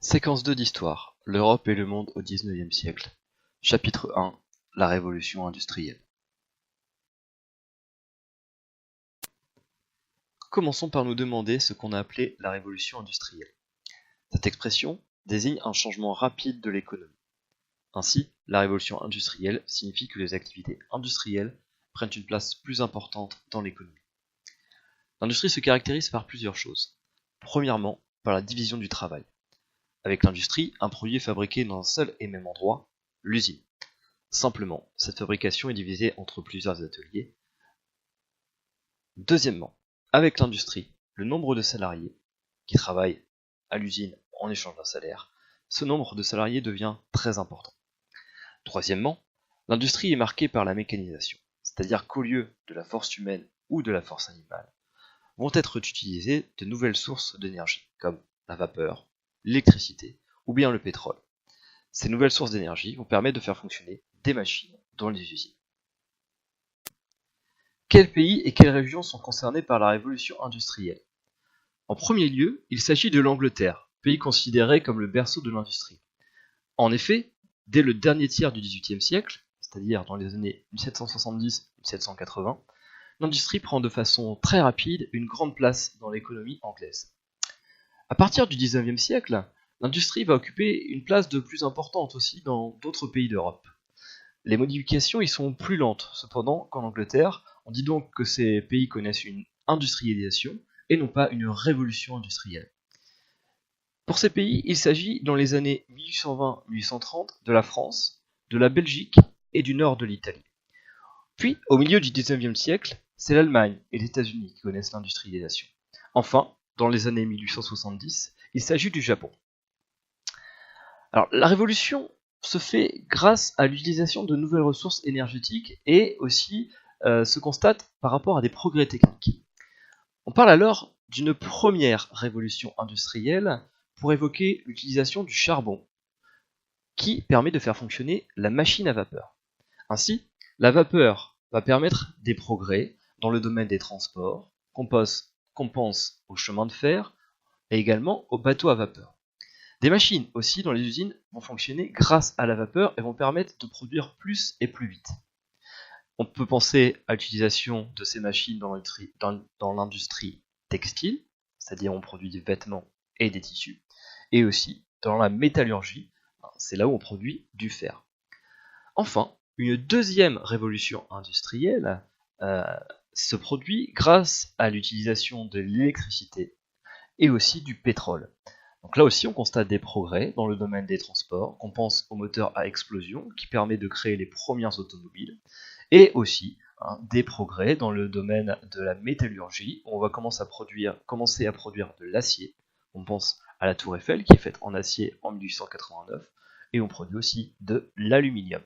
Séquence 2 d'histoire: l'Europe et le monde au XIXe siècle. Chapitre 1: la révolution industrielle. Commençons par nous demander ce qu'on a appelé la révolution industrielle. Cette expression désigne un changement rapide de l'économie. Ainsi, la révolution industrielle signifie que les activités industrielles prennent une place plus importante dans l'économie. L'industrie se caractérise par plusieurs choses. Premièrement, par la division du travail. Avec l'industrie, un produit est fabriqué dans un seul et même endroit, l'usine. Simplement, cette fabrication est divisée entre plusieurs ateliers. Deuxièmement, avec l'industrie, le nombre de salariés qui travaillent à l'usine en échange d'un salaire, ce nombre de salariés devient très important. Troisièmement, l'industrie est marquée par la mécanisation, c'est-à-dire qu'au lieu de la force humaine ou de la force animale, vont être utilisées de nouvelles sources d'énergie, comme la vapeur, l'électricité ou bien le pétrole. Ces nouvelles sources d'énergie vont permettre de faire fonctionner des machines dans les usines. Quels pays et quelles régions sont concernés par la révolution industrielle? En premier lieu, il s'agit de l'Angleterre, pays considéré comme le berceau de l'industrie. En effet, dès le dernier tiers du XVIIIe siècle, c'est-à-dire dans les années 1770-1780, l'industrie prend de façon très rapide une grande place dans l'économie anglaise. À partir du XIXe siècle, l'industrie va occuper une place de plus importante aussi dans d'autres pays d'Europe. Les modifications y sont plus lentes, cependant, qu'en Angleterre. On dit donc que ces pays connaissent une industrialisation et non pas une révolution industrielle. Pour ces pays, il s'agit dans les années 1820-1830 de la France, de la Belgique et du nord de l'Italie. Puis, au milieu du XIXe siècle, c'est l'Allemagne et les États-Unis qui connaissent l'industrialisation. Enfin, dans les années 1870, il s'agit du Japon. Alors, la révolution se fait grâce à l'utilisation de nouvelles ressources énergétiques et aussi se constate par rapport à des progrès techniques. On parle alors d'une première révolution industrielle pour évoquer l'utilisation du charbon qui permet de faire fonctionner la machine à vapeur. Ainsi, la vapeur va permettre des progrès dans le domaine des transports, qu'on pense au chemin de fer et également aux bateaux à vapeur. Des machines aussi dans les usines vont fonctionner grâce à la vapeur et vont permettre de produire plus et plus vite. On peut penser à l'utilisation de ces machines dans l'industrie textile, c'est-à-dire on produit des vêtements et des tissus, et aussi dans la métallurgie, c'est là où on produit du fer. Enfin, une deuxième révolution industrielle se produit grâce à l'utilisation de l'électricité et aussi du pétrole. Donc là aussi, on constate des progrès dans le domaine des transports. On pense au moteur à explosion qui permet de créer les premières automobiles, et aussi des progrès dans le domaine de la métallurgie, où on va commencer à produire de l'acier. On pense à la Tour Eiffel qui est faite en acier en 1889, et on produit aussi de l'aluminium.